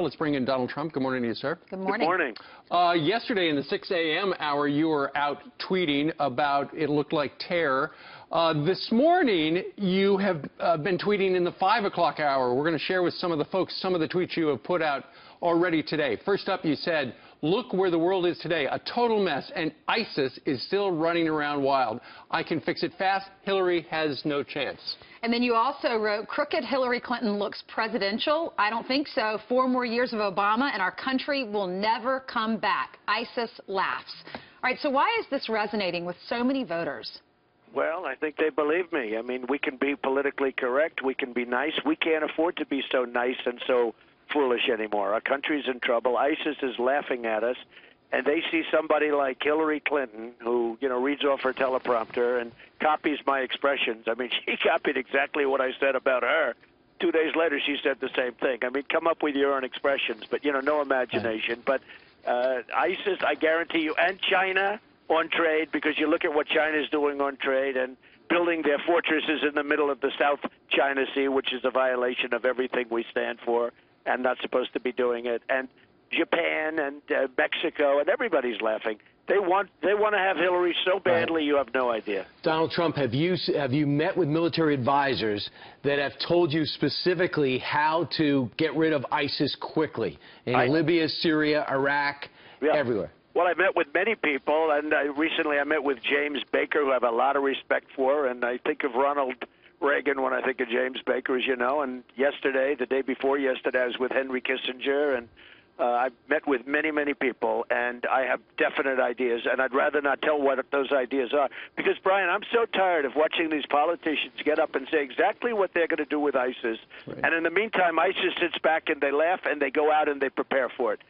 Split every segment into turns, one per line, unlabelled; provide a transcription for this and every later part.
Let's bring in Donald Trump. Good morning to you, sir.
Good morning.
Good morning.
Yesterday in the 6 a.m. hour, you were out tweeting about it looked like terror. This morning, you have been tweeting in the 5 o'clock hour. We're going to share with some of the folks some of the tweets you have put out already today. First up, you said, "Look where the world is today, a total mess, and ISIS is still running around wild. I can fix it fast. Hillary has no chance."
And then you also wrote, "Crooked Hillary Clinton looks presidential. I don't think so. 4 more years of Obama and our country will never come back. ISIS laughs." All right, so why is this resonating with so many voters?
Well, I think they believe me. I mean, we can be politically correct. We can be nice. We can't afford to be so nice and so foolish anymore. Our country's in trouble. ISIS is laughing at us. And they see somebody like Hillary Clinton who, reads off her teleprompter and copies my expressions. I mean, she copied exactly what I said about her. 2 days later, she said the same thing. I mean, come up with your own expressions, but, no imagination. But ISIS, I guarantee you, and China on trade, because you look at what China's doing on trade and building their fortresses in the middle of the South China Sea, which is a violation of everything we stand for and not supposed to be doing it. And Japan and Mexico, and everybody's laughing. They want to have Hillary so badly, you have no idea.
Donald Trump, have you met with military advisors that have told you specifically how to get rid of ISIS quickly in Libya, Syria, Iraq, everywhere?
Well, I met with many people, and recently I met with James Baker, who I have a lot of respect for, and I think of Ronald Reagan when I think of James Baker, as you know. And yesterday, the day before yesterday, I was with Henry Kissinger, and I've met with many, many people, and I have definite ideas, and I'd rather not tell what those ideas are. Because, Brian, I'm so tired of watching these politicians get up and say exactly what they're going to do with ISIS. Right. And in the meantime, ISIS sits back and they laugh and they go out and they prepare for it.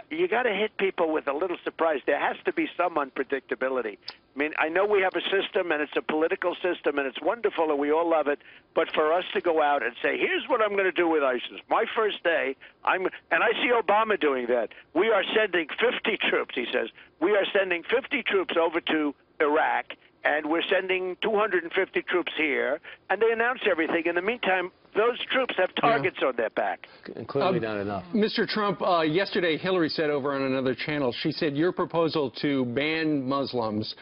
You got to hit people with a little surprise. There has to be some unpredictability. I mean, I know we have a system, and it's a political system, and it's wonderful, and we all love it. But for us to go out and say, here's what I'm going to do with ISIS. My first day, and I see Obama doing that. We are sending 50 troops, he says. We are sending 50 troops over to Iraq, and we're sending 250 troops here. And they announce everything. In the meantime, those troops have targets on their back.
And clearly not enough.
Mr. Trump, yesterday Hillary said over on another channel, she said your proposal to ban Muslims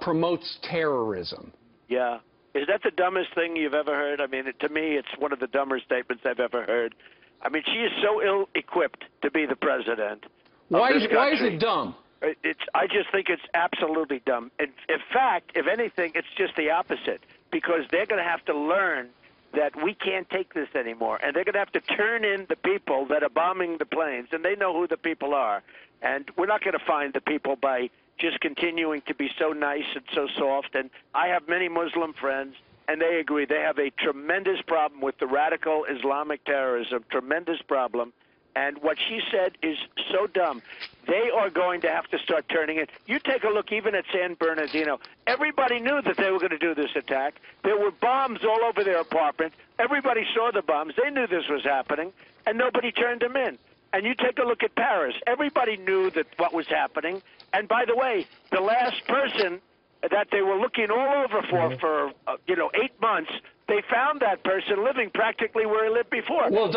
promotes terrorism.
Yeah. Is that the dumbest thing you've ever heard? I mean, to me, it's one of the dumber statements I've ever heard. I mean, she is so ill-equipped to be the president.
Why is it dumb?
I just think it's absolutely dumb. In fact, if anything, it's just the opposite, because they're going to have to learn that we can't take this anymore, and they're going to have to turn in the people that are bombing the planes, and they know who the people are. And we're not going to find the people by just continuing to be so nice and so soft. And I have many Muslim friends, and they agree. They have a tremendous problem with the radical Islamic terrorism, tremendous problem. And what she said is so dumb. They are going to have to start turning it. You take a look even at San Bernardino. Everybody knew that they were going to do this attack. There were bombs all over their apartment. Everybody saw the bombs. They knew this was happening, and nobody turned them in. And you take a look at Paris. Everybody knew that what was happening. And by the way, the last person that they were looking all over for 8 months, they found that person living practically where he lived before.
Well,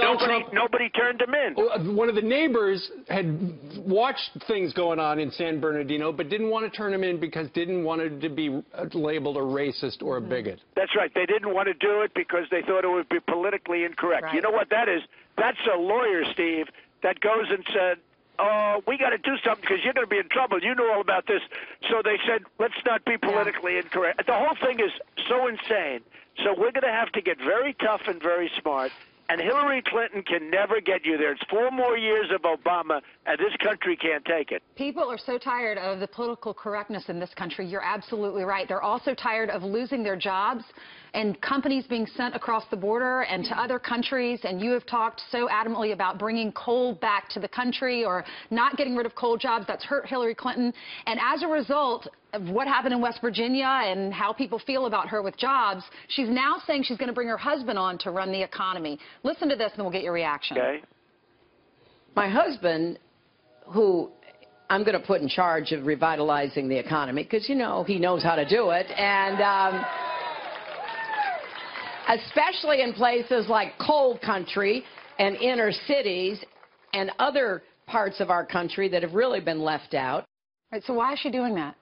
nobody turned him in.
One of the neighbors had watched things going on in San Bernardino, but didn't want to turn him in because didn't want it to be labeled a racist or a bigot.
That's right. They didn't want to do it because they thought it would be politically incorrect. Right. You know what that is? That's a lawyer, Steve, that goes and said, "Oh, we got to do something because you're going to be in trouble. You know all about this." So they said, let's not be politically incorrect. The whole thing is so insane. So we're going to have to get very tough and very smart. And Hillary Clinton can never get you there. It's 4 more years of Obama, and this country can't take it.
People are so tired of the political correctness in this country. You're absolutely right. They're also tired of losing their jobs and companies being sent across the border and to other countries. And you have talked so adamantly about bringing coal back to the country or not getting rid of coal jobs. That's hurt Hillary Clinton. And as a result of what happened in West Virginia and how people feel about her with jobs, she's now saying she's going to bring her husband on to run the economy. Listen to this, and we'll get your reaction.
Okay.
My husband, who I'm going to put in charge of revitalizing the economy, because, he knows how to do it, and especially in places like coal country and inner cities, and other parts of our country that have really been left out.
Right, so why is she doing that?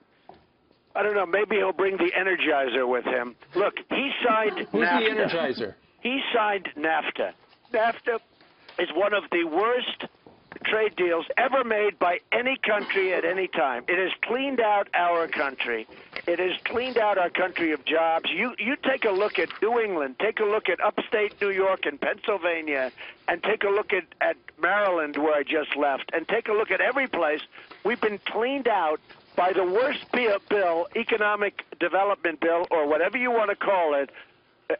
I don't know. Maybe he'll bring the Energizer with him. Look, he signed
Who's
NAFTA.
the Energizer?
He signed NAFTA. NAFTA is one of the worst trade deals ever made by any country at any time. It has cleaned out our country. It has cleaned out our country of jobs. You take a look at New England, take a look at upstate New York and Pennsylvania, and take a look at Maryland, where I just left, and take a look at every place. We've been cleaned out by the worst bill, economic development bill, or whatever you want to call it,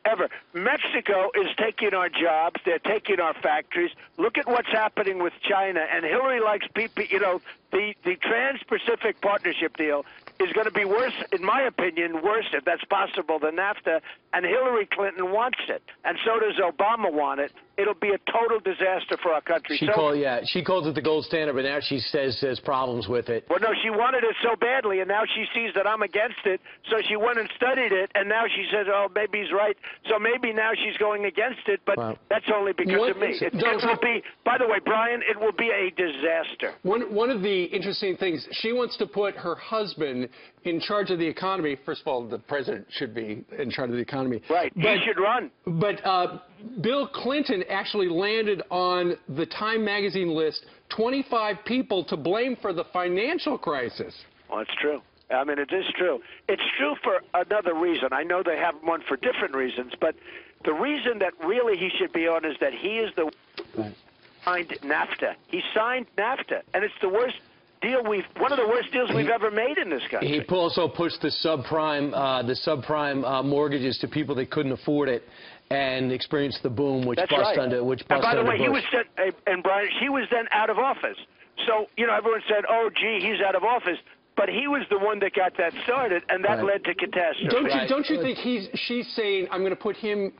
ever. Mexico is taking our jobs. They're taking our factories. Look at what's happening with China. And Hillary likes people, you know, the Trans-Pacific Partnership deal is going to be worse, in my opinion, worse, if that's possible, than NAFTA. And Hillary Clinton wants it. And so does Obama want it. It'll be a total disaster for our country.
She calls it the gold standard, but now she says there's problems with it.
Well, no, she wanted it so badly, and now she sees that I'm against it, so she went and studied it, and now she says, oh, maybe he's right. So maybe now she's going against it, but that's only because of me. It will be, by the way, Brian, it will be a disaster.
One of the interesting things, she wants to put her husband in charge of the economy. First of all, the president should be in charge of the economy.
Right, he should run.
But Bill Clinton actually landed on the Time magazine list 25 people to blame for the financial crisis.
Well, it's true. I mean, it is true. It's true for another reason. I know they have one for different reasons, but the reason that really he should be on is that he is the signed NAFTA. He signed NAFTA, and it's the worst deal one of the worst deals we've ever made in this country.
He also pushed the subprime mortgages to people that couldn't afford it, and experienced the boom, which
That's
bust
right.
under which
and
bust
by the
under
way,
Bush.
he was and Brian, he was then out of office. So you know, everyone said, "Oh, gee, he's out of office." But he was the one that got that started, and that led to catastrophe.
Don't you think she's saying, I'm going to put him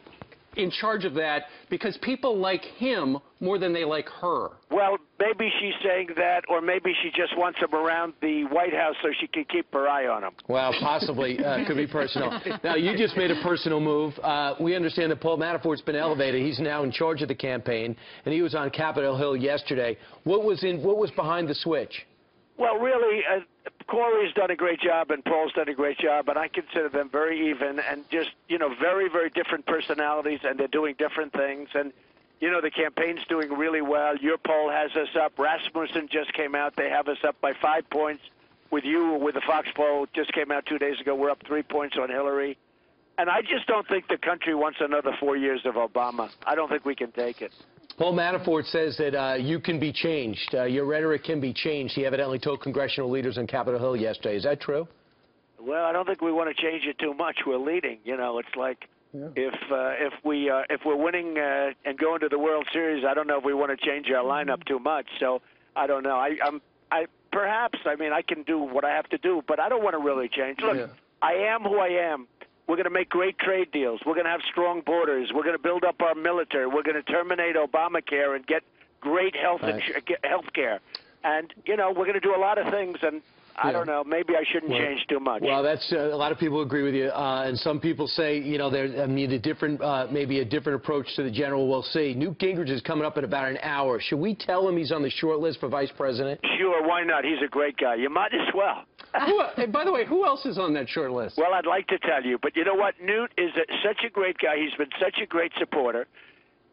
in charge of that because people like him more than they like her?
Well, maybe she's saying that, or maybe she just wants him around the White House so she can keep her eye on him.
Well, possibly. Could be personal. Now, you just made a personal move. We understand that Paul Manafort's been elevated. He's now in charge of the campaign, and he was on Capitol Hill yesterday. What was behind the switch?
Well, really, Corey's done a great job, and Paul's done a great job, and I consider them very even and just, you know, very, very different personalities, and they're doing different things. And, you know, the campaign's doing really well. Your poll has us up. Rasmussen just came out. They have us up by 5 points. With the Fox poll just came out 2 days ago. We're up 3 points on Hillary. And I just don't think the country wants another 4 years of Obama. I don't think we can take it.
Paul Manafort says that you can be changed. Your rhetoric can be changed. He evidently told congressional leaders on Capitol Hill yesterday. Is that true?
Well, I don't think we want to change it too much. We're leading. You know, it's like if we're winning and going to the World Series, I don't know if we want to change our lineup too much. So I don't know. Perhaps. I mean, I can do what I have to do, but I don't want to really change. Look, I am who I am. We're going to make great trade deals. We're going to have strong borders. We're going to build up our military. We're going to terminate Obamacare and get great health care. And, you know, we're going to do a lot of things. And I don't know. Maybe I shouldn't change too much.
Well, that's a lot of people agree with you. And some people say, you know, maybe a different approach to the general. We'll see. Newt Gingrich is coming up in about an hour. Should we tell him he's on the short list for vice president?
Sure. Why not? He's a great guy. You might as well.
By the way, who else is on that short list?
Well, I'd like to tell you, but you know what? Newt is such a great guy. He's been such a great supporter.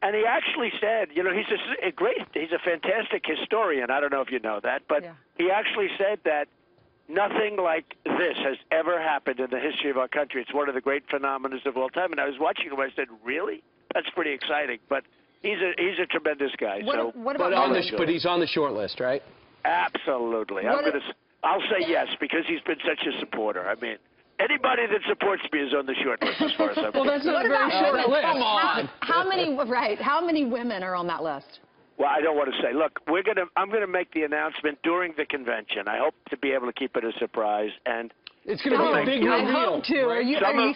And he actually said, you know, he's a fantastic historian. I don't know if you know that, but he actually said that nothing like this has ever happened in the history of our country. It's one of the great phenomena of all time. And I was watching him. I said, really? That's pretty exciting. But he's a tremendous guy.
But he's on the short list, right?
Absolutely. I'll say yes, because he's been such a supporter. I mean, anybody that supports me is on the short list as far as I'm concerned.
Well, that's not a very short list. Come on.
How many women are on that list?
Well, I don't want to say. Look, I'm gonna make the announcement during the convention. I hope to be able to keep it a surprise, and
it's going to be a big reveal.
I hope to.
Right?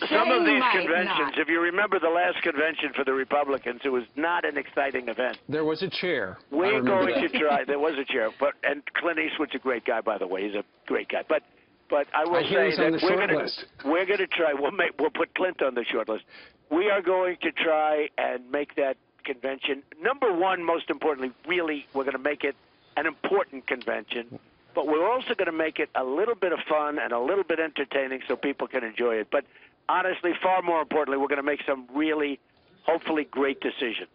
Some of these conventions, if you remember the last convention for the Republicans, it was not an exciting event.
There was a chair.
We're going to try. There was a chair, and Clint Eastwood's a great guy, by the way. He's a great guy. But I will say that we're going to try. We'll put Clint on the short list. We are going to try and make that convention. Number one, most importantly, really, we're going to make it an important convention, but we're also going to make it a little bit of fun and a little bit entertaining so people can enjoy it. But honestly, far more importantly, we're going to make some really, hopefully, great decisions.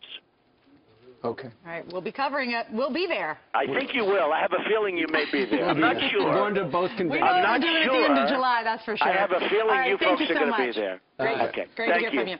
Okay.
All right, we'll be covering it. We'll be there.
I think you will. I have a feeling you may be there. I'm not sure.
We're going to both conventions.
I'm not
we'll do it
sure.
at the end of July, that's for sure.
I have a feeling
All right,
you folks are
so
going to
much.
be there.
Great.
Okay.
Great
Thank
to hear
you.
from you.